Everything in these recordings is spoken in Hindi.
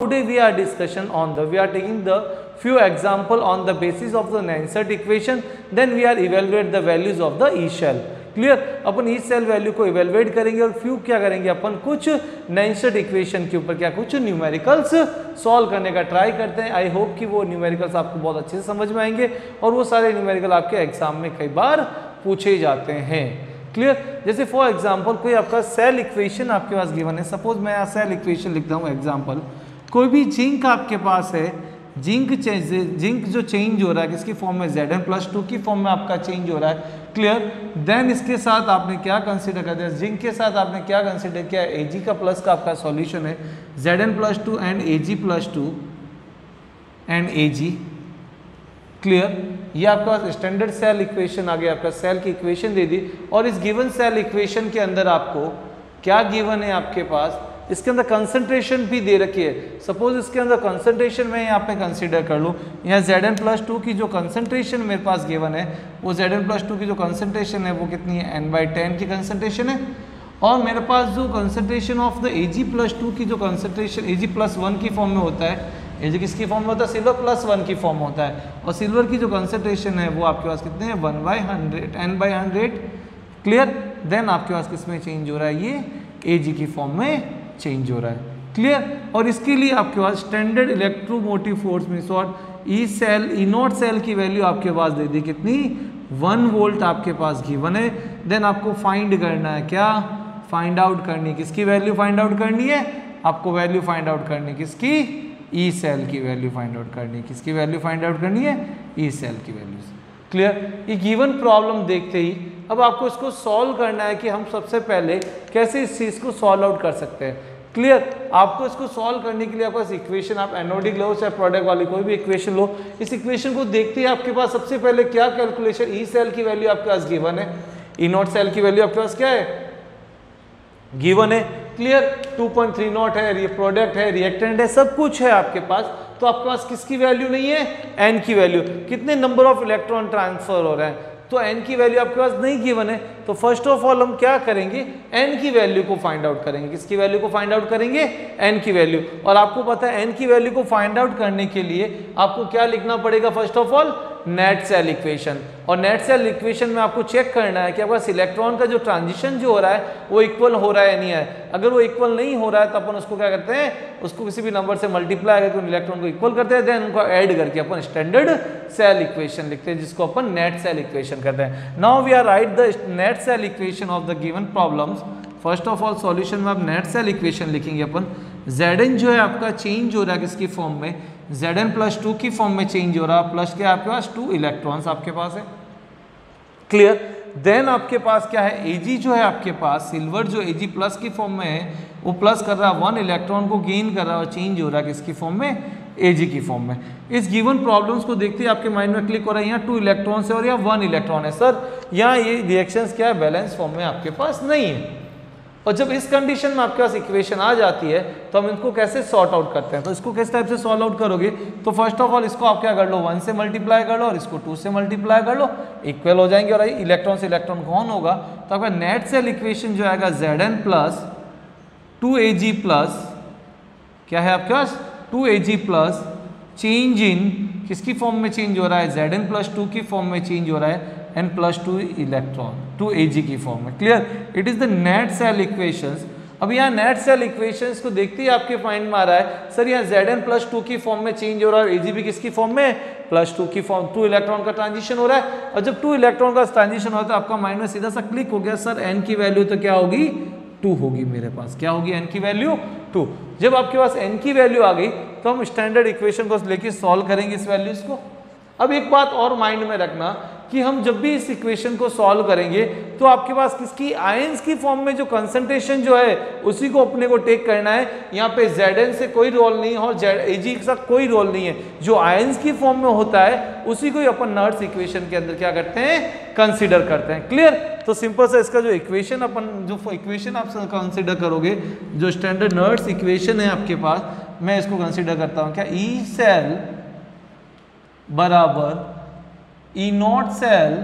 Today we are taking the few example on the basis of the Nainsert equation, then we are evaluate the values of the E shell. Clear, अपन ई सेल वैल्यू को इवेलुएट करेंगे और फ्यू क्या करेंगे, अपन कुछ नैनसेट इक्वेशन के ऊपर क्या कुछ न्यूमेरिकल्स सॉल्व करने का ट्राई करते हैं। आई होप कि वो न्यूमेरिकल्स आपको बहुत अच्छे से समझ में आएंगे और वो सारे न्यूमेरिकल आपके एग्जाम में कई बार पूछे जाते हैं। क्लियर, जैसे फॉर एग्जांपल कोई आपका सेल इक्वेशन आपके पास गिवन है, सपोज मैं यहाँ सेल इक्वेशन लिखता हूँ एग्जांपल, कोई भी जिंक आपके पास है, जिंक जो चेंज हो रहा है किसकी फॉर्म में, Zn+2 की फॉर्म में आपका चेंज हो रहा है। क्लियर, देन इसके साथ आपने क्या कंसीडर कर दिया, जिंक के साथ आपने क्या कंसीडर किया, Ag का प्लस का आपका सॉल्यूशन है Zn+2 and Ag+2 and Ag। Clear, ये आपका स्टैंडर्ड सेल इक्वेशन आ गया, आपका सेल की इक्वेशन दे दी और इस गिवन सेल इक्वेशन के अंदर आपको क्या गिवन है आपके पास, इसके अंदर कंसंट्रेशन भी दे रखी है। सपोज इसके अंदर कंसंट्रेशन मैं यहाँ पे कंसीडर कर लूँ, यहाँ Zn+2 की जो कंसंट्रेशन मेरे पास गिवन है वो Zn+2 की जो कंसंट्रेशन है वो कितनी है, n/10 की कंसंट्रेशन है। और मेरे पास जो कंसंट्रेशन ऑफ द Ag+2 की जो कंसंट्रेशन Ag+1 की फॉर्म में होता है, Ag किसकी फॉर्म में होता है, Silver+1 की फॉर्म में होता है, और सिल्वर की जो कंसंट्रेशन है वो आपके पास कितने हैं, 1/100 n/100। क्लियर, देन आपके पास किस में चेंज हो रहा है, ये Ag की फॉर्म में चेंज हो रहा है। क्लियर, और इसके लिए आपके पास स्टैंडर्ड इलेक्ट्रोमोटिव फोर्स में short E cell E not cell की वैल्यू आपके पास दे दी कितनी, 1 वोल्ट आपके पास गिवन है। देन आपको फाइंड करना है, क्या फाइंड आउट करनी है, किसकी वैल्यू फाइंड आउट करनी है, आपको वैल्यू फाइंड आउट करनी है किसकी, ई सेल की वैल्यू फाइंड आउट करनी है, किसकी वैल्यू फाइंड आउट करनी है, ई सेल की वैल्यू। क्लियर, ये गिवन प्रॉब्लम देखते ही अब आपको इसको सॉल्व करना है कि हम सबसे पहले कैसे इस चीज को सॉल्व आउट कर सकते हैं। क्लियर, आपको इसको सॉल्व करने के लिए आपके पास इक्वेशन, आप एनोडिक लो चाहे प्रोडक्ट वाली कोई भी इक्वेशन लो, इस इक्वेशन को देखते ही आपके पास सबसे पहले क्या कैलकुलेशन, ई सेल की वैल्यू आपके पास गिवन है, ई नॉट सेल की वैल्यू आपके पास क्या है, गिवन है। क्लियर, 2.30 है, ये प्रोडक्ट है, रिएक्टेंट है, सब कुछ है आपके पास। तो आपके पास किसकी वैल्यू नहीं है, एन की वैल्यू, कितने नंबर ऑफ इलेक्ट्रॉन ट्रांसफर हो रहे हैं, तो एन की वैल्यू आपके पास नहीं गिवन है। तो फर्स्ट ऑफ ऑल हम क्या करेंगे, एन की वैल्यू को फाइंड आउट करेंगे, किसकी वैल्यू को फाइंड आउट करेंगे, एन की वैल्यू। और आपको पता है एन की वैल्यू को फाइंड आउट करने के लिए आपको क्या लिखना पड़ेगा, first of all net cell equation. और नेट सेल इक्वेशन में आपको चेक करना है कि आपका इलेक्ट्रॉन का जो ट्रांजिशन जो हो रहा है वो इक्वल हो रहा है या नहीं है। अगर वो इक्वल नहीं हो रहा है तो अपन उसको क्या करते हैं, उसको किसी भी नंबर से मल्टीप्लाई करके उन इलेक्ट्रॉन को इक्वल करते हैं, देन उनको ऐड करके अपन स्टैंडर्ड सेल इक्वेशन लिखते हैं, जिसको अपन नेट सेल इक्वेशन कहते हैं। Now we are write the net cell equation of the given problems. First of all solution में आप नेट सेल इक्वेशन लिखेंगे अपन। Zn जो है आपका चेंज हो रहा है किसकी फॉर्म में, Zn+2 की फॉर्म में चेंज हो रहा है, प्लस क्या आपके पास 2 इलेक्ट्रॉन्स आपके पास है। क्लियर, देन आपके पास क्या है, Ag जो है आपके पास, सिल्वर जो Ag+ की फॉर्म में है वो प्लस कर रहा है, 1 इलेक्ट्रॉन को गेन कर रहा है और चेंज हो रहा है किसकी फॉर्म में, Ag की फॉर्म में। इस गिवन प्रॉब्लम्स को देखते ही आपके माइंड में क्लिक हो रहा है, यहाँ 2 इलेक्ट्रॉन्स है और यहाँ 1 इलेक्ट्रॉन है, सर यहाँ ये रिएक्शंस क्या है, बैलेंस फॉर्म में आपके पास नहीं है। और जब इस कंडीशन में आपके पास इक्वेशन आ जाती है तो हम इनको कैसे सॉर्ट आउट करते हैं, तो इसको किस टाइप से सॉल्व आउट करोगे, तो फर्स्ट ऑफ ऑल इसको आप क्या कर लो, 1 से मल्टीप्लाई कर लो और इसको 2 से मल्टीप्लाई कर लो, इक्वल हो जाएंगे। और इलेक्ट्रॉन से इलेक्ट्रॉन कौन होगा, तो आपका नेट सेल इक्वेशन जो आएगा Zn+2Ag+, क्या है आपके पास 2Ag+, चेंज इन किसकी फॉर्म में चेंज हो रहा है, Zn+2 की फॉर्म में चेंज हो रहा है, n+2 इलेक्ट्रॉन 2Ag की फॉर्म में। Clear, it is the net cell equations. अब यहाँ नेट सेल इक्वेशंस को देखते ही आपके माइंड में आ रहा है, सर यहाँ Zn+2 की फॉर्म में चेंज हो रहा है, Ag भी किसकी फॉर्म में, +2 की फॉर्म, 2 इलेक्ट्रॉन का ट्रांजिशन हो रहा है। और जब 2 इलेक्ट्रॉन का ट्रांजिशन होता है तो आपका माइंड में सीधा सा क्लिक हो गया, सर n की वैल्यू तो क्या होगी, 2 होगी मेरे पास, क्या होगी n की वैल्यू 2। जब आपके पास n की वैल्यू आ गई तो हम स्टैंडर्ड इक्वेशन को लेके सॉल्व करेंगे इस वैल्यूज को। अब एक बात और माइंड में रखना कि हम जब भी इस इक्वेशन को सॉल्व करेंगे तो आपके पास किसकी, आयंस की फॉर्म में जो कंसंट्रेशन जो है उसी को अपने को टेक करना है। यहाँ पे Zn से कोई रोल नहीं है और Ag के साथ कोई रोल नहीं है, जो आयंस की फॉर्म में होता है उसी को ही अपन नर्स इक्वेशन के अंदर क्या करते हैं, कंसिडर करते हैं। क्लियर, तो सिंपल सा इसका जो इक्वेशन अपन जो इक्वेशन आप कंसिडर करोगे, जो स्टैंडर्ड नर्स इक्वेशन है आपके पास, मैं इसको कंसिडर करता हूँ क्या, ई सेल बराबर ई नॉट सेल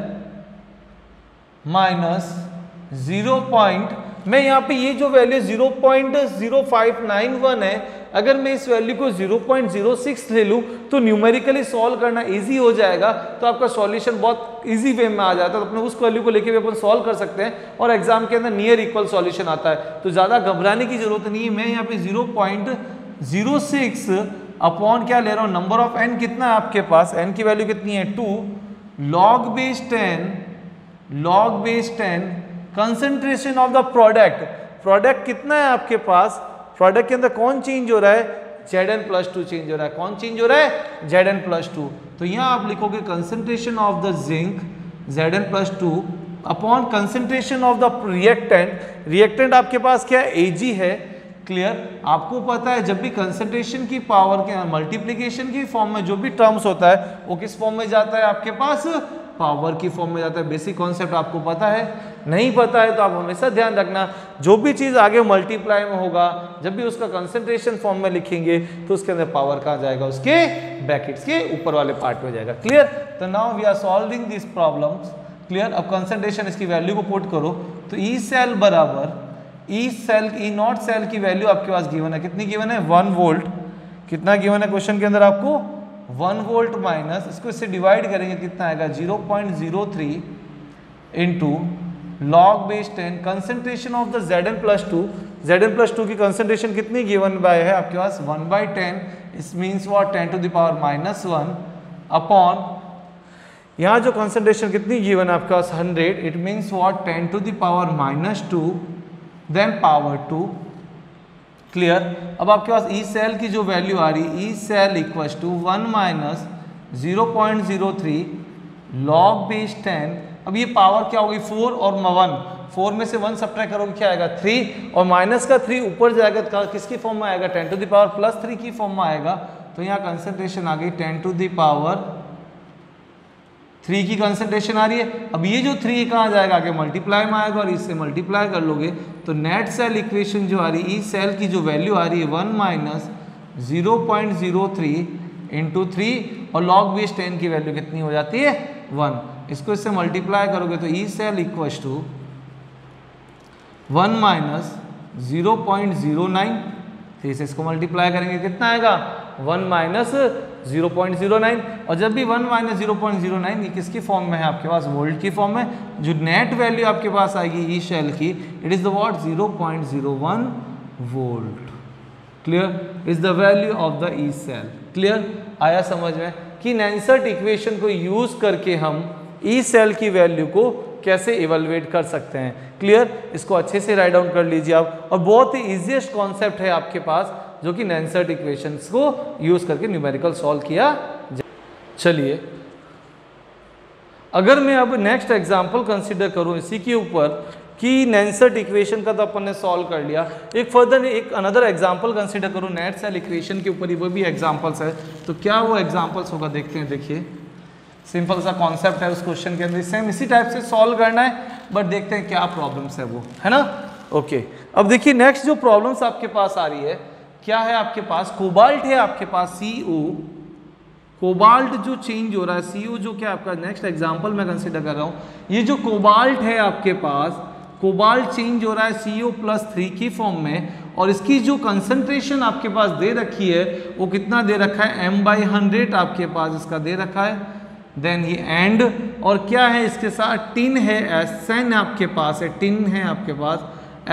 माइनस 0. मैं यहाँ पे ये जो वैल्यू 0.0591 है अगर मैं इस वैल्यू को 0.06 ले लूँ तो न्यूमेरिकली सॉल्व करना इजी हो जाएगा, तो आपका सॉल्यूशन बहुत इजी वे में आ जाता है। तो अपने उस वैल्यू को लेके भी अपन सॉल्व कर सकते हैं और एग्जाम के अंदर नियर इक्वल सॉल्यूशन आता है। तो ज़्यादा घबराने की जरूरत नहीं है। मैं यहाँ पे 0.06 अपॉन क्या ले रहा हूँ, नंबर ऑफ n कितना है आपके पास, n की वैल्यू कितनी है 2 log base 10 concentration of the product. Product कितना है आपके पास, प्रोडक्ट के अंदर कौन चेंज हो रहा है, Zn+2 चेंज हो रहा है। कौन चेंज हो रहा है, Zn+2। तो यहाँ आप लिखोगे concentration of the zinc Zn+2 upon concentration of the reactant. Reactant आपके पास क्या है, Ag है। क्लियर, आपको पता है जब भी कंसंट्रेशन की पावर के मल्टीप्लिकेशन की फॉर्म में जो भी टर्म्स होता है वो किस फॉर्म में जाता है आपके पास, पावर की फॉर्म में जाता है। बेसिक कॉन्सेप्ट आपको पता है, नहीं पता है तो आप हमेशा ध्यान रखना, जो भी चीज आगे मल्टीप्लाई में होगा जब भी उसका कंसंट्रेशन फॉर्म में लिखेंगे तो उसके अंदर पावर कहाँ जाएगा, उसके ब्रैकेट्स के ऊपर वाले पार्ट में जाएगा। क्लियर, तो now we are solving this problems. Clear, अब कंसंट्रेशन इसकी वैल्यू को पुट करो तो ई सेल बराबर ई नॉट सेल की वैल्यू आपके पास गिवन है, कितनी गिवन है 1 वोल्ट। कितना गिवन है क्वेश्चन के अंदर आपको 1 वोल्ट माइनस, इसको इससे डिवाइड करेंगे कितना आएगा 0.03 into log base 10 concentration of the Zn+2। Zn+2 की कंसंट्रेशन कितनी गिवन बाय है आपके पास 1/10, इस means what 10 to the power -1 upon यहाँ जो कंसंट्रेशन कितनी गिवन है आपके पास 100, it means what 10 to the power -2 then power 2। Clear, अब आपके पास ई सेल की जो वैल्यू आ रही, E cell equals to 1 minus 0.03 log base 10। अब ये पावर क्या होगी 4 और 1, 4 में से 1 सब्ट्रैक्ट करोगे क्या आएगा 3 और माइनस का 3 ऊपर जाएगा तो किसकी फॉर्म में आएगा 10 टू द पावर +3 की फॉर्म में आएगा। तो यहाँ कंसंट्रेशन आ गई 10 टू द पावर 3 की कंसंट्रेशन आ रही है। अब ये जो 3 कहाँ जाएगा, आगे मल्टीप्लाई में आएगा और इससे मल्टीप्लाई कर लोगे तो नेट सेल इक्वेशन जो आ रही है, ई सेल की जो वैल्यू आ रही है 1 माइनस 0.03 इंटू 3 और log base 10 की वैल्यू कितनी हो जाती है 1। इसको इससे मल्टीप्लाई करोगे तो E cell equals to 1 minus 0.09, तो इसे इसको मल्टीप्लाई करेंगे कितना आएगा 1 माइनस 0.09। और जब भी 1 माइनस 0.09 ये किसकी फॉर्म में है आपके पास, वोल्ट की फॉर्म में। जो नेट वैल्यू आपके पास आएगी ई सेल की, it is the what 0.01 volt. Clear, is the value of the E cell. Clear, आया समझ में कि नैनसर्ट इक्वेशन को यूज करके हम ई सेल की वैल्यू को कैसे इवेलुएट कर सकते हैं। क्लियर, इसको अच्छे से राइट डाउन कर लीजिए आप। और बहुत ही इजीएस्ट कॉन्सेप्ट है आपके पास जो कि नैनसर्ट इक्वेशंस को यूज करके न्यूमेरिकल सॉल्व किया जाए। चलिए, अगर मैं अब नेक्स्ट एग्जांपल कंसीडर करूं इसी के ऊपर कि नैनसर्ट इक्वेशन का तो अपन ने सॉल्व कर लिया, एक फर्दर एक अनदर एग्जांपल कंसीडर करूं नेट सेल इक्वेशन के ऊपर ही, वो भी एग्जांपल्स है। तो क्या वो एग्जांपल्स होगा देखते हैं। देखिए, सिंपल सा कॉन्सेप्ट है उस क्वेश्चन के अंदर, सेम इसी टाइप से सॉल्व करना है, बट देखते हैं क्या प्रॉब्लम्स है वो, है ना। ओके, अब देखिए नेक्स्ट जो प्रॉब्लम्स आपके पास आ रही है, क्या है आपके पास कोबाल्ट है आपके पास CO, कोबाल्ट जो चेंज हो रहा है CO जो क्या आपका नेक्स्ट एग्जांपल मैं कंसीडर कर रहा हूँ, ये जो कोबाल्ट है आपके पास, कोबाल्ट चेंज हो रहा है CO+3 की फॉर्म में और इसकी जो कंसंट्रेशन आपके पास दे रखी है वो कितना दे रखा है m/100 आपके पास इसका दे रखा है। देन ये एंड और क्या है इसके साथ टिन है, SN आपके पास है, टिन है आपके पास,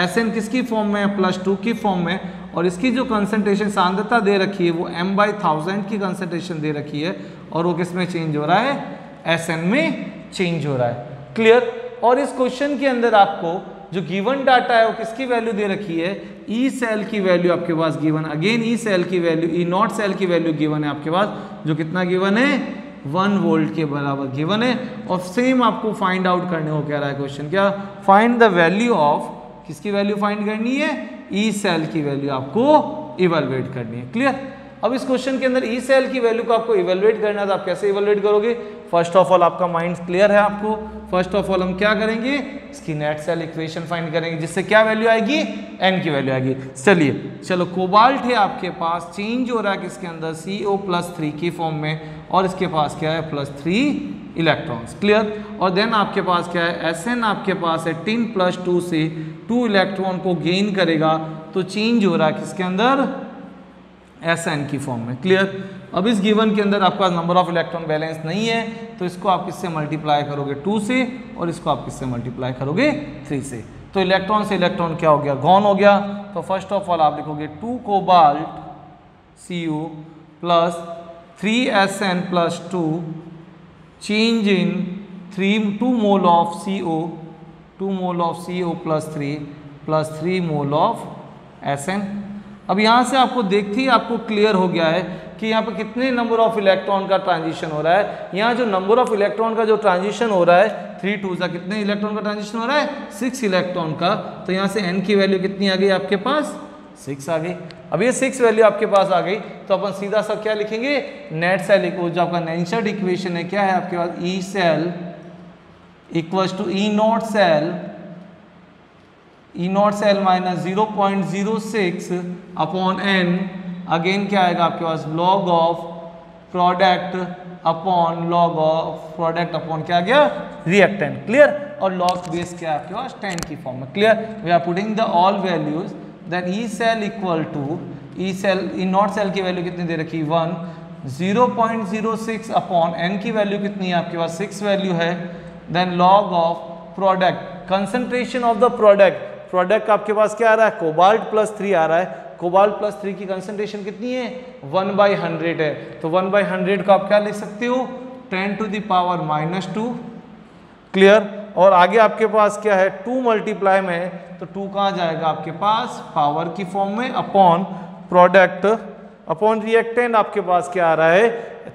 SN किसकी फॉर्म में है +2 की फॉर्म में और इसकी जो कंसंट्रेशन सांद्रता दे रखी है वो m/1000 की कंसंट्रेशन दे रखी है और वो किस में चेंज हो रहा है SN में चेंज हो रहा है। क्लियर, और इस क्वेश्चन के अंदर आपको जो गिवन डाटा है वो किसकी वैल्यू दे रखी है, ई सेल की वैल्यू आपके पास गिवन, अगेन ई सेल की वैल्यू, ई नॉट सेल की वैल्यू गिवन है आपके पास, जो कितना गिवन है 1 वोल्ट के बराबर गिवन है। और सेम आपको फाइंड आउट करने को कह रहा है क्वेश्चन, क्या फाइंड द वैल्यू ऑफ, किसकी वैल्यू फाइंड करनी है, ई सेल की वैल्यू आपको इवेलुएट करनी है। क्लियर, अब इस क्वेश्चन के अंदर ई सेल की वैल्यू को आपको इवेलुएट करना है तो आप कैसे इवेलुएट करोगे। फर्स्ट ऑफ ऑल आपका माइंड क्लियर है आपको, फर्स्ट ऑफ ऑल हम क्या करेंगे, इसकी नेट सेल इक्वेशन फाइंड करेंगे जिससे क्या वैल्यू आएगी, n की वैल्यू आएगी। चलिए, चलो कोबाल्ट है आपके पास, चेंज हो रहा है किसके अंदर CO+3 की फॉर्म में और इसके पास क्या है +3 इलेक्ट्रॉन्स। क्लियर, और देन आपके पास क्या है SN आपके पास है, टिन +2 से 2 इलेक्ट्रॉन को गेन करेगा तो चेंज हो रहा है किसके अंदर Sn की फॉर्म में। क्लियर। अब इस गिवन के अंदर आपका नंबर ऑफ इलेक्ट्रॉन बैलेंस नहीं है, तो इसको आप किससे मल्टीप्लाई करोगे 2 से, और इसको आप किससे मल्टीप्लाई करोगे 3 से। तो इलेक्ट्रॉन से इलेक्ट्रॉन क्या हो गया, गॉन हो गया। तो फर्स्ट ऑफ ऑल आप लिखोगे 2 cobalt Cu plus 3Sn plus 2 change in 2 mole of CO, 2 mole of CO plus 3 mole of Sn। अब यहाँ से आपको देखते ही आपको क्लियर हो गया है कि यहाँ पर कितने नंबर ऑफ इलेक्ट्रॉन का ट्रांजिशन हो रहा है। यहाँ जो नंबर ऑफ इलेक्ट्रॉन का जो ट्रांजिशन हो रहा है 3 2 सा कितने इलेक्ट्रॉन का ट्रांजिशन हो रहा है, 6 इलेक्ट्रॉन का। तो यहाँ से n की वैल्यू कितनी आ गई आपके पास, 6 आ गई। अब ये 6 वैल्यू आपके पास आ गई, तो अपन सीधा सा क्या लिखेंगे, नेट सेल जो आपका नेंसर्ट इक्वेशन है क्या है आपके पास, E cell equals to E not cell minus 0.06 upon n। Again क्या आएगा आपके पास, लॉग ऑफ प्रोडक्ट अपॉन क्या आ गया, रिएक्टेंट। क्लियर। और लॉग बेस क्या है आपके पास, 10 की फॉर्म में। Clear. We are putting the all values, then E cell equal to E not cell की वैल्यू कितनी दे रखी, 1, 0.06 अपॉन n की वैल्यू कितनी है आपके पास, 6 वैल्यू है। Then log of product, concentration of the product आपके पास क्या आ रहा है, कोबाल्ट प्लस 3 आ रहा है। कोबाल्ट प्लस 3 की कंसंट्रेशन कितनी है, 1/100 है। तो 1/100 को आप क्या लिख सकते हो, 10 टू द पावर -2। क्लियर। और आगे आपके पास क्या है, 2 मल्टीप्लाई में है, तो 2 कहाँ जाएगा आपके पास, पावर की फॉर्म में, अपॉन प्रोडक्ट अपॉन रिएक्टेंट आपके पास क्या आ रहा है,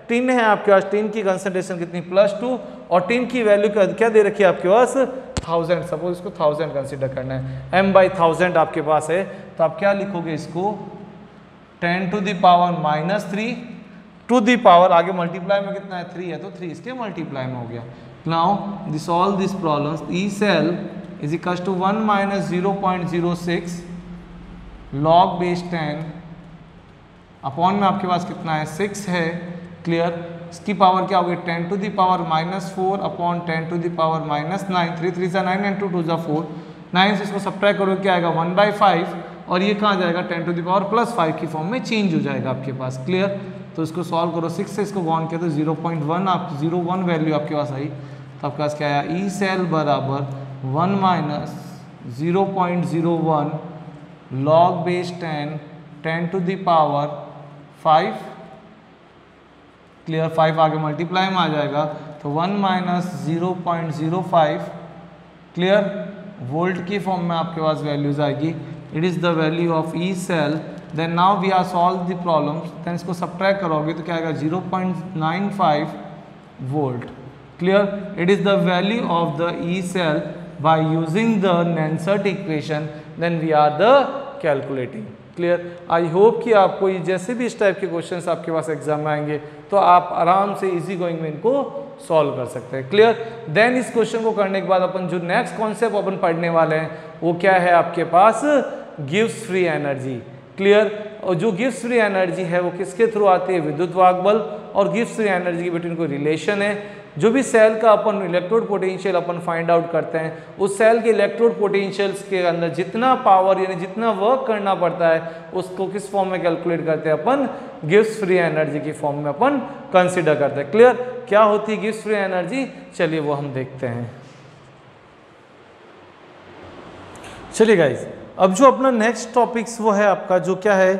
टिन है आपके पास, टिन की कंसंट्रेशन कितनी, +2, और टिन की वैल्यू क्या दे रखी है आपके पास, 1000। सपोज इसको 1000 कंसीडर करना है, m/1000 आपके पास है, तो आप क्या लिखोगे इसको, 10 to the power -3 to the power, आगे मल्टीप्लाई में कितना है, 3 है, तो 3 इसके मल्टीप्लाई में हो गया। Now this all this problems, E cell is equal to 1 - 0.06 log base 10 upon में आपके पास कितना है, 6 है। क्लियर। इसकी पावर क्या होगी, 10 to the power -4 upon 10 to the power -9, 3 3 सा 9 एंड 2 2 सा 4, 9 से इसको सब्ट्रैक्ट करोगे क्या आएगा, 1/5, और ये कहाँ जाएगा, 10 टू द पावर +5 की फॉर्म में चेंज हो जाएगा आपके पास। क्लियर। तो इसको सॉल्व करो, 6 से इसको गॉन किया तो 0.1 आप 0.1 वैल्यू आपके पास आई। तो आपके पास क्या आया, ई सेल बराबर 1 - 0.01 log base 10 to the power 5। Clear. 5 आगे मल्टीप्लाई में आ जाएगा, तो 1 - 0.05 क्लियर वोल्ट की फॉर्म में आपके पास वैल्यूज आएगी। It is the value of E cell. Then now we are solve the problems, then इसको सब्ट्रैक्ट करोगे तो क्या आएगा, 0.95 volt. Clear. It is the value of the E cell by using the नेंसर्ट equation, then we are the calculating. Clear. I hope कि आपको ये जैसे भी इस टाइप के क्वेश्चंस आपके पास एग्जाम में आएंगे तो आप आराम से इजी गोइंग में इनको सॉल्व कर सकते हैं। क्लियर। देन इस क्वेश्चन को करने के बाद अपन जो नेक्स्ट कॉन्सेप्ट अपन पढ़ने वाले हैं वो क्या है आपके पास, गिब्स फ्री एनर्जी। क्लियर। और जो गिब्स फ्री एनर्जी है वो किसके थ्रू आती है, विद्युत वाहक बल और गिब्स फ्री एनर्जी के बिटवीन कोई रिलेशन है। जो भी सेल का अपन इलेक्ट्रोड पोटेंशियल अपन फाइंड आउट करते हैं, उस सेल के इलेक्ट्रोड पोटेंशियल्स के अंदर जितना पावर यानी जितना वर्क करना पड़ता है उसको किस फॉर्म में कैलकुलेट करते हैं अपन, गिब्स फ्री एनर्जी की फॉर्म में अपन कंसिडर करते हैं। क्लियर। क्या होती है गिब्स फ्री एनर्जी, चलिए वो हम देखते हैं। चलिए गाइज, अब जो अपना नेक्स्ट टॉपिक्स वो है आपका जो क्या है,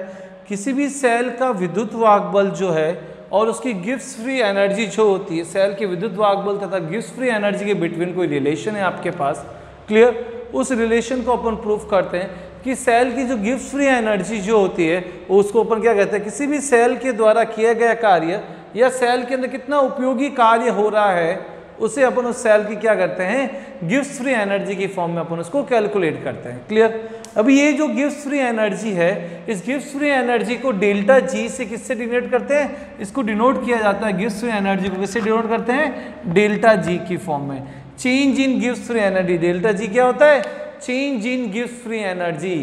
किसी भी सेल का विद्युत वाहक बल जो है और उसकी गिब्स फ्री एनर्जी जो होती है, सेल के विद्युत वाहक बल तथा गिब्स फ्री एनर्जी के बिटवीन कोई रिलेशन है आपके पास। क्लियर। उस रिलेशन को अपन प्रूफ करते हैं कि सेल की जो गिब्स फ्री एनर्जी जो होती है उसको अपन क्या कहते हैं, किसी भी सेल के द्वारा किया गया कार्य या सेल के अंदर कितना उपयोगी कार्य हो रहा है उसे अपन उस सेल की क्या करते हैं, गिब्स फ्री एनर्जी की फॉर्म में अपन उसको कैलकुलेट करते हैं। क्लियर। अभी ये जो गिब्स फ्री एनर्जी है, इस गिब्स फ्री एनर्जी को डेल्टा जी से किससे डिनोट करते हैं, इसको डिनोट किया जाता है, गिब्स फ्री एनर्जी को किससे डिनोट करते हैं, डेल्टा जी की फॉर्म में। Change in Gibbs free energy, delta G क्या होता है, change in Gibbs free energy.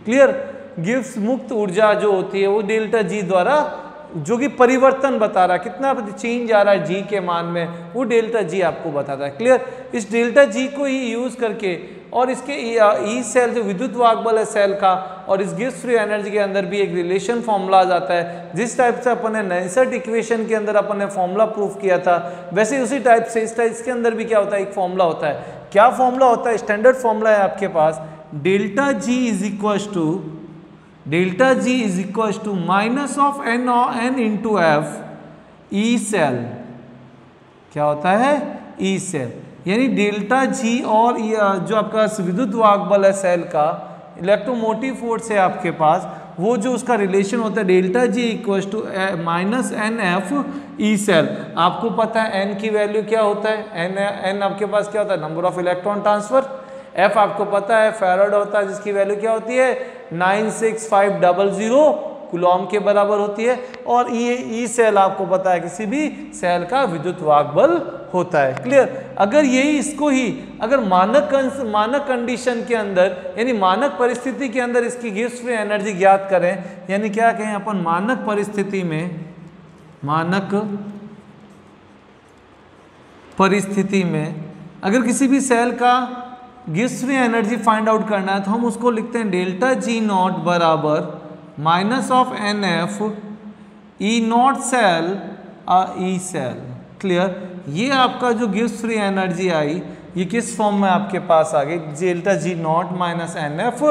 Clear. Gibbs मुक्त ऊर्जा जो होती है वो डेल्टा जी द्वारा जो कि परिवर्तन बता रहा है, कितना चेंज आ रहा है जी के मान में, वो डेल्टा जी आपको बताता है। क्लियर। इस डेल्टा जी को ही यूज करके और इसके ई सेल जो विद्युत वाहक बल है सेल का और इस गिब्स फ्री एनर्जी के अंदर भी एक रिलेशन फॉर्मूला आ जाता है। जिस टाइप से अपन ने नैनसेट इक्वेशन के अंदर अपन ने फॉर्मूला प्रूफ किया था, वैसे उसी टाइप से इसके अंदर भी क्या होता है, एक फॉर्मूला होता है। क्या फॉर्मूला होता है? स्टैंडर्ड फॉर्मूला है आपके पास, delta G is equal to minus of n into F E cell. क्या होता है? ई सेल, यानी डेल्टा जी और जो आपका विद्युत वाहक बल है सेल का, इलेक्ट्रोमोटिव फोर्स है आपके पास, वो जो उसका रिलेशन होता है delta G equal to minus N F E cell. आपको पता है एन की वैल्यू क्या होता है? एन आपके पास क्या होता है? Number of electron transfer. F आपको पता है फैराड होता है, जिसकी वैल्यू क्या होती है? 96500 कूलॉम के बराबर होती है। और ई सेल आपको पता है किसी भी सेल का विद्युत वाहक बल होता है। क्लियर? अगर यही इसको ही अगर मानक कंडीशन के अंदर, यानी मानक परिस्थिति के अंदर इसकी गिब्स फ्री एनर्जी ज्ञात करें, यानी क्या कहें अपन, मानक परिस्थिति में अगर किसी भी सेल का Gibbs free energy find out करना है तो हम उसको लिखते हैं डेल्टा जी नॉट बराबर minus of N F E not cell E cell. Clear? ये आपका जो गिब्स फ्री एनर्जी आई ये किस फॉर्म में आपके पास आ गई? Delta G not minus N F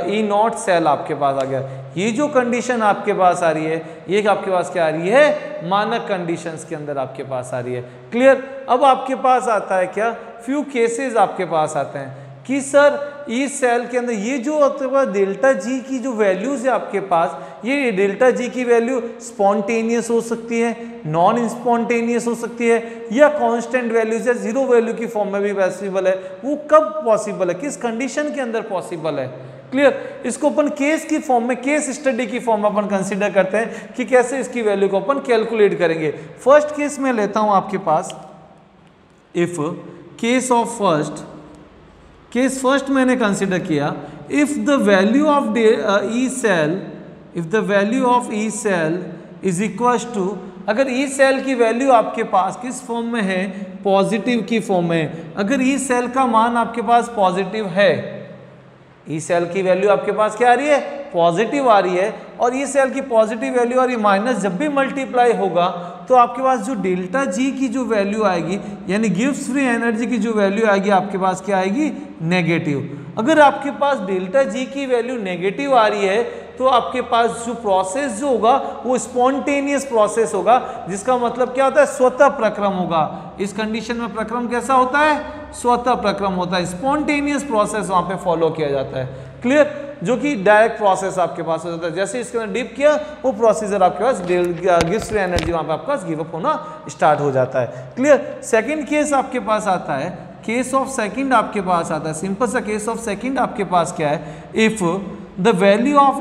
E not cell आपके पास आ गया। ये जो कंडीशन आपके पास आ रही है ये आपके पास क्या आ रही है? मानक कंडीशंस के अंदर आपके पास आ रही है। क्लियर? अब आपके पास आता है क्या, फ्यू केसेस आपके पास आते हैं कि सर इस सेल के अंदर ये जो आपके पास डेल्टा जी की जो वैल्यूज है आपके पास, ये डेल्टा जी की वैल्यू स्पॉन्टेनियस हो सकती है, नॉन स्पॉन्टेनियस हो सकती है, या कांस्टेंट वैल्यूज या जीरो वैल्यू की फॉर्म में भी पॉसिबल है। वो कब पॉसिबल है, किस कंडीशन के अंदर पॉसिबल है? क्लियर? इसको अपन केस की फॉर्म में, केस स्टडी की फॉर्म में अपन कंसिडर करते हैं कि कैसे इसकी वैल्यू को अपन कैलकुलेट करेंगे। फर्स्ट केस में लेता हूं आपके पास, इफ केस ऑफ फर्स्ट मैंने कंसिडर किया, if the value of E cell is equal to, अगर ई सेल की वैल्यू आपके पास किस फॉर्म में है? पॉजिटिव की फॉर्म में। अगर ई सेल का मान आपके पास पॉजिटिव है, ई सेल की वैल्यू आपके पास क्या आ रही है? पॉजिटिव आ रही है, और ई सेल की पॉजिटिव वैल्यू और ये माइनस जब भी मल्टीप्लाई होगा तो आपके पास जो डेल्टा जी की जो वैल्यू आएगी, यानी गिब्स फ्री एनर्जी की जो वैल्यू आएगी आपके पास क्या आएगी? नेगेटिव। अगर आपके पास डेल्टा जी की वैल्यू नेगेटिव आ रही है तो आपके पास जो प्रोसेस जो होगा वो स्पॉन्टेनियस प्रोसेस होगा, जिसका मतलब क्या होता है? स्वतः प्रक्रम होगा। इस कंडीशन में प्रक्रम कैसा होता है? स्वतः प्रक्रम होता है। स्पॉन्टेनियस प्रोसेस वहां पे फॉलो किया जाता है। क्लियर? जो कि डायरेक्ट प्रोसेस आपके पास हो जाता है। जैसे इसके अंदर डिप किया वो प्रोसीजर आपके पास गिब्स फ्री एनर्जी वहां पे आपका गिव अप होना स्टार्ट हो जाता है। क्लियर? सेकंड केस आपके पास आता है, केस ऑफ सेकंड आपके पास आता है, सिंपल सा केस ऑफ सेकंड आपके पास क्या है? If the value of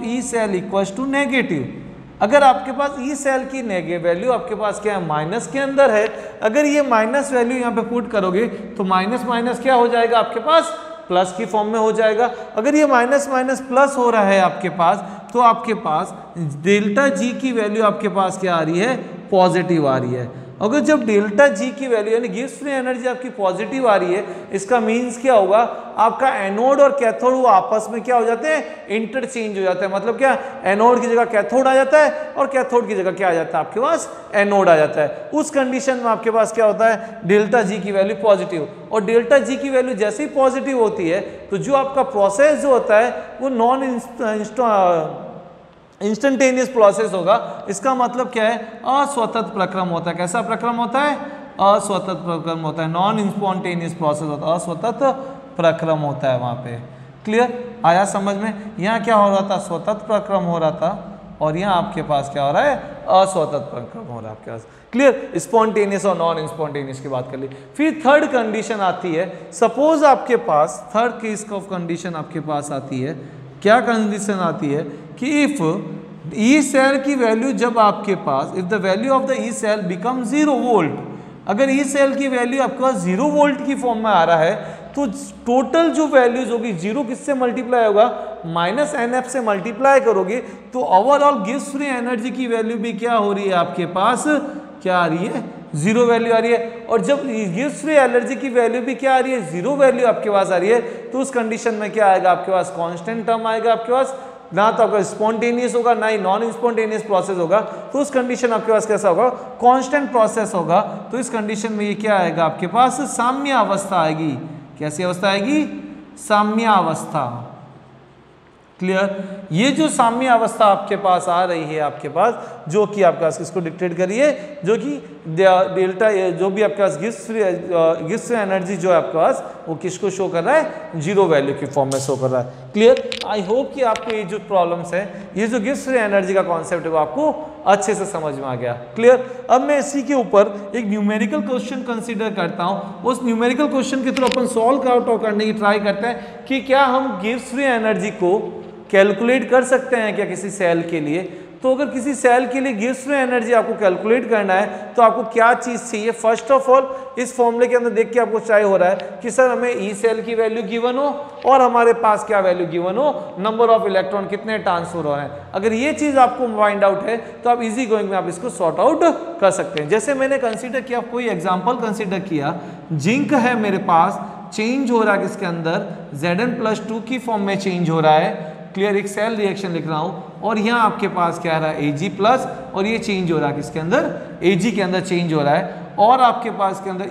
E cell equals to negative. अगर आपके पास ई सेल की वैल्यू आपके पास क्या है? माइनस के अंदर है। अगर ये माइनस वैल्यू यहाँ पे पुट करोगे तो माइनस माइनस क्या हो जाएगा आपके पास? प्लस की फॉर्म में हो जाएगा। अगर ये माइनस माइनस प्लस हो रहा है आपके पास, तो आपके पास डेल्टा जी की वैल्यू आपके पास क्या आ रही है? पॉजिटिव आ रही है। अगर जब डेल्टा जी की वैल्यू यानी गिब्स फ्री एनर्जी आपकी पॉजिटिव आ रही है, इसका मीन्स क्या होगा? आपका एनोड और कैथोड वो आपस में क्या हो जाते हैं? इंटरचेंज हो जाते हैं। मतलब क्या? एनोड की जगह कैथोड आ जाता है और कैथोड की जगह क्या आ जाता है? आपके पास एनोड आ जाता है। उस कंडीशन में आपके पास क्या होता है? डेल्टा जी की वैल्यू पॉजिटिव, और डेल्टा जी की वैल्यू जैसे ही पॉजिटिव होती है तो जो आपका प्रोसेस जो होता है वो नॉन इंस्टेंटेनियस प्रोसेस होगा। इसका मतलब क्या है? अस्वतंत्र प्रक्रम होता है। कैसा प्रक्रम होता है? अस्वतंत्र प्रक्रम होता है। नॉन स्पॉन्टेनियस प्रोसेस होता है, अस्वतंत्र प्रक्रम होता है वहां पे। क्लियर? आया समझ में? यहाँ क्या हो रहा था? स्वतंत्र प्रक्रम हो रहा था, और यहाँ आपके पास क्या हो रहा है? अस्वतंत्र प्रक्रम हो रहा है आपके पास। क्लियर? स्पॉन्टेनियस और नॉन स्पॉन्टेनियस की बात कर ली। फिर थर्ड कंडीशन आती है, सपोज आपके पास थर्ड केस ऑफ कंडीशन आपके पास आती है। क्या कंडीशन आती है कि इफ ई सेल की वैल्यू जब आपके पास, if the value of the E cell become 0 volt, अगर ई सेल की वैल्यू आपके पास 0 वोल्ट की फॉर्म में आ रहा है तो टोटल जो वैल्यूज होगी, 0 किससे मल्टीप्लाई होगा? माइनस एन एफ से मल्टीप्लाई करोगे तो ओवरऑल गिब्स फ्री एनर्जी की वैल्यू भी क्या हो रही है आपके पास? क्या आ रही है? जीरो वैल्यू आ रही है। और जब गिव्स फ्री एनर्जी की वैल्यू भी क्या आ रही है, जीरो वैल्यू आपके पास आ रही है, तो उस कंडीशन में क्या आएगा आपके पास, कांस्टेंट टर्म आएगा आपके पास, ना तो आपका स्पॉन्टेनियस होगा ना ही नॉन स्पॉन्टेनियस प्रोसेस होगा। तो उस कंडीशन आपके पास कैसा होगा, कांस्टेंट प्रोसेस होगा। तो इस कंडीशन में ये क्या आएगा आपके पास, साम्य अवस्था आएगी। कैसी अवस्था आएगी, साम्य अवस्था। क्लियर। ये जो साम्य अवस्था आपके पास आ रही है आपके पास, जो कि आपके पास किसको डिक्टेट करिए, जो कि डेल्टा जो भी आपके पास गिव्स फ्री एनर्जी जो है आपके पास, वो किसको शो कर रहा है, जीरो वैल्यू की फॉर्म में शो कर रहा है। क्लियर। आई होप कि आपको ये जो प्रॉब्लम्स है, ये जो गिव्स फ्री एनर्जी का कॉन्सेप्ट है वो आपको अच्छे से समझ में आ गया। क्लियर। अब मैं इसी के ऊपर एक न्यूमेरिकल क्वेश्चन कंसीडर करता हूं। उस न्यूमेरिकल क्वेश्चन के थ्रू अपन सॉल्व आउट करने की ट्राई करते हैं कि क्या हम गिव्स फ्री एनर्जी को कैलकुलेट कर सकते हैं क्या किसी सेल के लिए। तो अगर किसी सेल के लिए गिव्स फ्री एनर्जी आपको कैलकुलेट करना है तो आपको क्या चीज़ चाहिए, फर्स्ट ऑफ ऑल इस फॉर्मूले के अंदर देख के आपको चाहिए हो रहा है कि सर हमें ई सेल की वैल्यू गिवन हो और हमारे पास क्या वैल्यू गिवन हो, नंबर ऑफ इलेक्ट्रॉन कितने ट्रांसफर हो रहे हैं। अगर ये चीज़ आपको फाइंड आउट है तो आप इजी गोइंग में आप इसको सॉर्ट आउट कर सकते हैं। जैसे मैंने कंसिडर किया, कोई एग्जाम्पल कंसिडर किया, जिंक है मेरे पास, चेंज हो रहा है किसके अंदर, Zn+2 की फॉर्म में चेंज हो रहा है। क्लियर। एक सेल रिएक्शन लिख रहा हूं और यहाँ आपके पास क्या आ रहा है, Ag+ और ये चेंज हो रहा है किसके अंदर, Ag के अंदर चेंज हो रहा है। और आपके पास के अंदर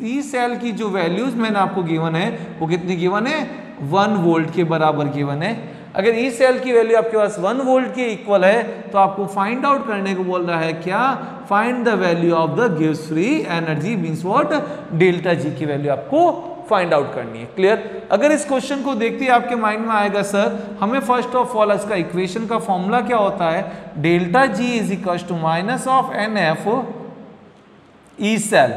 ई सेल की जो वैल्यूज मैंने आपको गिवन है वो कितनी गिवन है, 1 वोल्ट के बराबर गिवन है। अगर ई सेल की वैल्यू आपके पास 1 वोल्ट के इक्वल है तो आपको फाइंड आउट करने को बोल रहा है क्या, find the value of the gives free energy, means what, delta G की वैल्यू आपको फाइंड आउट करनी है। क्लियर। अगर इस क्वेश्चन को देखते ही आपके माइंड में आएगा सर हमें फर्स्ट ऑफ ऑल इसका इक्वेशन का फॉर्मूला क्या होता है, delta G is equal to minus of N F E cell.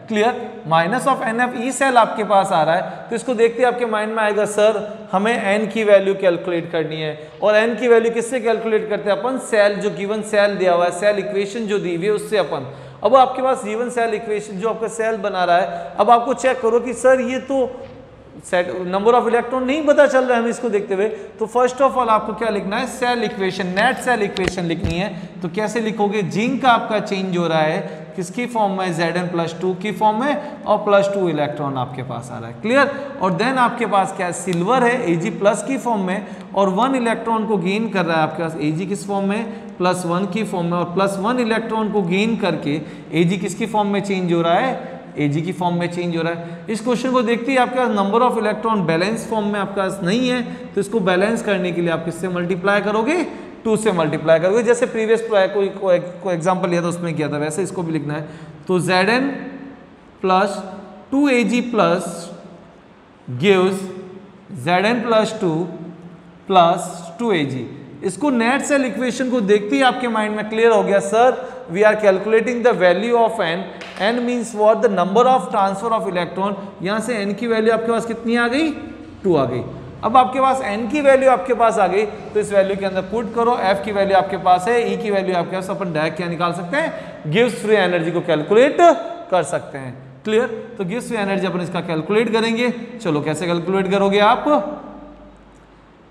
Clear. Minus of N F E cell आपके पास आ रहा है तो इसको देखते ही आपके माइंड में आएगा सर हमें एन की वैल्यू कैलकुलेट करनी है। और एन की वैल्यू किससे कैलकुलेट करते हैं अपन, सेल जो गिवन सेल दिया हुआ है, सेल इक्वेशन जो दी हुई है उससे अपन। अब आपके पास गिवन सेल इक्वेशन जो आपका सेल बना रहा है, अब आपको चेक करो कि सर ये तो सेट नंबर ऑफ इलेक्ट्रॉन नहीं पता चल रहा है हमें इसको देखते हुए। तो फर्स्ट ऑफ ऑल आपको क्या लिखना है, cell equation, net cell equation लिखनी है। तो कैसे लिखोगे, जिंक आपका चेंज हो रहा है किसकी फॉर्म में, Zn+2 की फॉर्म में और +2 इलेक्ट्रॉन आपके पास आ रहा है। क्लियर। और देन आपके पास क्या है, सिल्वर है Ag+ की फॉर्म में और 1 इलेक्ट्रॉन को गेन कर रहा है आपके पास Ag किस फॉर्म में, +1 की फॉर्म में, और +1 इलेक्ट्रॉन को गेन करके Ag किसकी फॉर्म में चेंज हो रहा है, Ag की फॉर्म में चेंज हो रहा है। इस क्वेश्चन को देखते ही आपके पास number of electron balance form में आपके पास नहीं है, तो इसको बैलेंस करने के लिए आप किससे मल्टीप्लाई करोगे, 2 से मल्टीप्लाई करोगे। जैसे प्रीवियस कोई एग्जांपल लिया था उसमें किया था, वैसे इसको भी लिखना है। तो Zn+2Ag+ गिव्स Zn+2 + 2Ag। इसको नेट सेल इक्वेशन को देखते ही आपके माइंड में क्लियर हो गया sir we are calculating the value of N, N means what, the number of transfer of electron. यहाँ से एन की वैल्यू आपके पास कितनी आ गई, 2 आ गई। अब आपके पास एन की वैल्यू आपके पास आ गई तो इस वैल्यू के अंदर पुट करो, एफ की वैल्यू आपके पास है, ई की वैल्यू आपके पास, अपन डायरेक्ट क्या निकाल सकते हैं, गिव्स फ्री एनर्जी को कैलकुलेट कर सकते हैं। क्लियर। तो गिव्स फ्री एनर्जी अपन इसका कैलकुलेट करेंगे। चलो कैसे कैलकुलेट करोगे आप,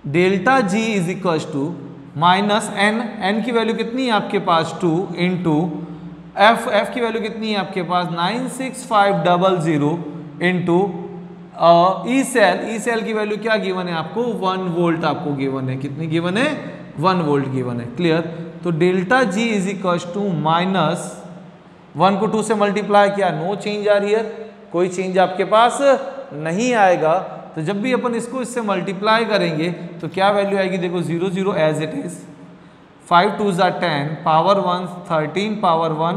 delta G is equal to minus N, N की वैल्यू कितनी है आपके पास 2 इंटू एफ, एफ की वैल्यू कितनी है आपके पास 96500 into E cell, E cell की वैल्यू क्या गिवन है आपको 1 वोल्ट आपको गिवन है, कितनी गिवन है 1 वोल्ट गिवन है। क्लियर। तो delta G is equal to minus 1 को 2 से मल्टीप्लाई किया, नो चेंज आ रही है, कोई चेंज आपके पास नहीं आएगा। तो जब भी अपन इसको इससे मल्टीप्लाई करेंगे तो क्या वैल्यू आएगी, देखो 0 0 एज इट इज, 5 2 ज़ा 10, पावर 1 13, पावर 1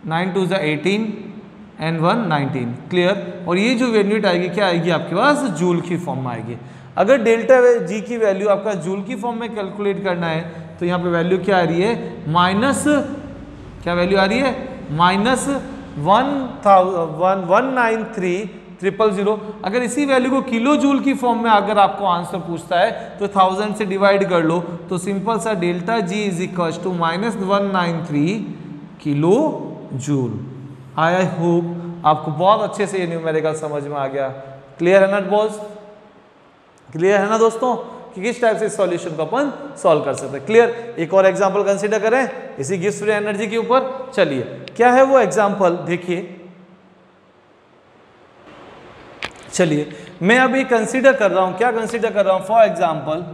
9 2 ज़ा 18 एंड 1 19। क्लियर। और ये जो यूनिट आएगी क्या आएगी आपके पास, जूल की फॉर्म में आएगी। अगर डेल्टा जी की वैल्यू आपका जूल की फॉर्म में कैलकुलेट करना है तो यहाँ पे वैल्यू क्या आ रही है, माइनस क्या वैल्यू आ रही है, -193000। अगर इसी वैल्यू को किलो जूल की फॉर्म में अगर आपको आंसर पूछता है तो 1000 से डिवाइड कर लो, तो सिंपल सा delta G is equal to -193 kilo joule. I hope आपको बहुत अच्छे से ये न्यूमेरिकल समझ में आ गया। क्लियर है ना बॉस, क्लियर है ना दोस्तों, कि किस टाइप से इस सॉल्यूशन को अपन सॉल्व कर सकते हैं। क्लियर। एक और एग्जांपल कंसीडर करें इसी गिव्स फ्री एनर्जी के ऊपर। चलिए क्या है वो एग्जांपल देखिए। चलिए मैं अभी कंसीडर कर रहा हूं, क्या कंसीडर कर रहा हूं, फॉर एग्जांपल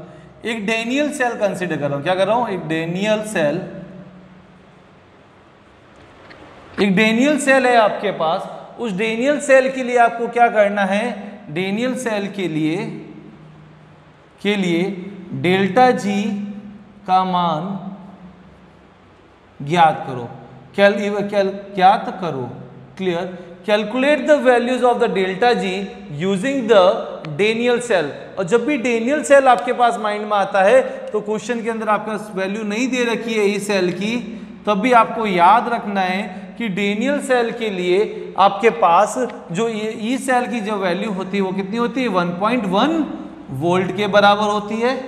एक डेनियल सेल कंसीडर कर रहा हूं। क्या कर रहा हूं, एक डेनियल सेल, एक डेनियल सेल है आपके पास। उस डेनियल सेल के लिए आपको क्या करना है, डेनियल सेल के लिए डेल्टा जी का मान ज्ञात करो, ज्ञात करो। Clear. Calculate the values of the delta G using the Daniell cell. और जब भी डेनियल सेल आपके पास माइंड में आता है तो क्वेश्चन के अंदर आपके पास वैल्यू नहीं दे रखी है ई सेल की, तब भी आपको याद रखना है कि डेनियल सेल के लिए आपके पास जो ई सेल की जो वैल्यू होती है वो कितनी होती है, 1.1 वोल्ट के बराबर होती है।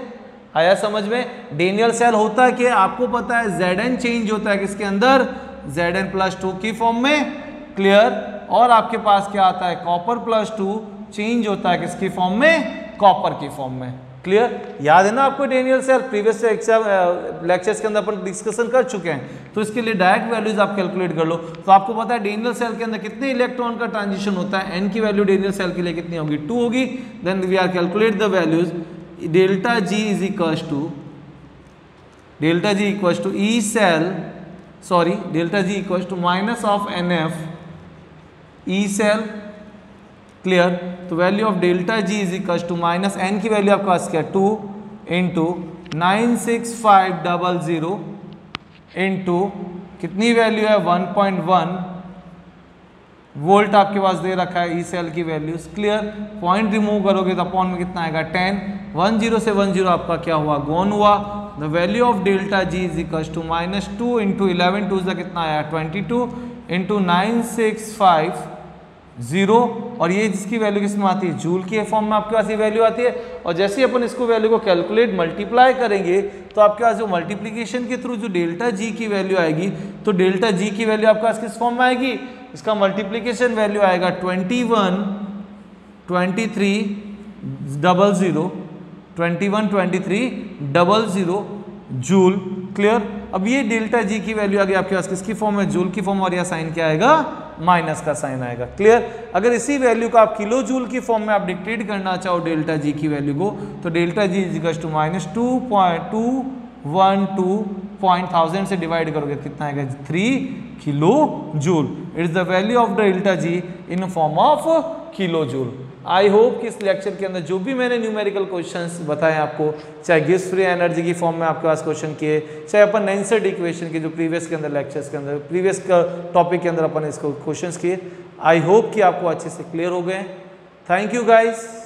आया समझ में। डेनियल सेल होता है कि आपको पता है Zn चेंज होता है किसके अंदर, Zn+2 की फॉर्म में। क्लियर। और आपके पास क्या आता है, कॉपर +2 चेंज होता है किसकी फॉर्म में, कॉपर की फॉर्म में। क्लियर। याद है ना आपको डेनियल सेल, प्रीवियस लेक्चर्स के अंदर अपन डिस्कशन कर चुके हैं। तो इसके लिए डायरेक्ट वैल्यूज आप कैलकुलेट कर लो। तो आपको पता है डेनियल सेल के अंदर कितने इलेक्ट्रॉन का ट्रांजिशन होता है, n की वैल्यू डेनियल सेल के लिए कितनी होगी, 2 होगी। Then we are calculate the values. Delta G is equals to, delta G equals to E cell, sorry delta G equals to minus of NF E cell. Clear. तो value of delta G is equal to minus n की वैल्यू आपके पास क्या, 2 इंटू 96500 इंटू कितनी वैल्यू है, 1.1 वोल्ट आपके पास दे रखा है ई सेल की वैल्यूज। क्लियर। पॉइंट रिमूव करोगे तो अपॉन में कितना आएगा, 10। 10 से 10 आपका क्या हुआ, गोन हुआ। The value of delta G is equal to -2 into 11 2 कितना आया, 22 इंटू 96500। और ये जिसकी वैल्यू किस में आती है, जूल की फॉर्म में आपके पास ये वैल्यू आती है। और जैसे ही अपन इसको वैल्यू को कैलकुलेट मल्टीप्लाई करेंगे तो आपके पास जो मल्टीप्लीकेशन के थ्रू जो डेल्टा जी की वैल्यू आएगी, तो डेल्टा जी की वैल्यू आपके पास किस फॉर्म में आएगी, इसका मल्टीप्लीकेशन वैल्यू आएगा 212300 जूल। क्लियर। अब ये डेल्टा जी की वैल्यू आ गई आपके पास किसकी फॉर्म में, जूल की फॉर्म। और यह साइन क्या आएगा, माइनस का साइन आएगा। क्लियर। अगर इसी वैल्यू को आप किलो जूल की फॉर्म में आप डिक्टेट करना चाहो डेल्टा जी की वैल्यू को, तो delta G is equal to -2.212.1000 से डिवाइड करोगे कितना आएगा, 3 kilo joule. It's the value of delta G in form of kilo joule. I hope कि इस लेक्चर के अंदर जो भी मैंने न्यूमेरिकल क्वेश्चंस बताए आपको, चाहे गिव्स फ्री एनर्जी की फॉर्म में आपके पास क्वेश्चन किए, चाहे अपन नेंसेट इक्वेशन के जो प्रीवियस के अंदर लेक्चर्स के अंदर प्रीवियस टॉपिक के अंदर अपन इसको क्वेश्चंस किए, आई होप कि आपको अच्छे से क्लियर हो गए। Thank you guys.